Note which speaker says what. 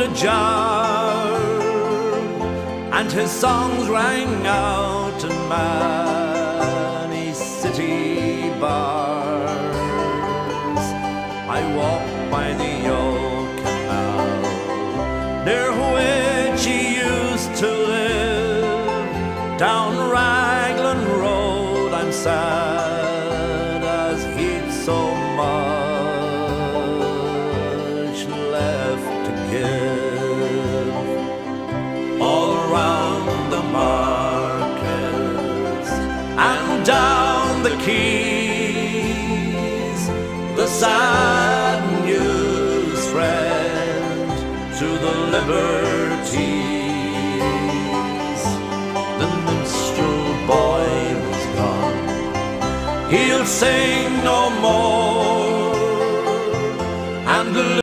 Speaker 1: a jar, and his songs rang out in many city bars. I walked by the old canal, near which he used to live. Down Raglan Road I'm sad, as he'd so much left to give. All round the markets and down the quays, the sad news spread to the liberties. The minstrel boy was gone, he'll sing no more, and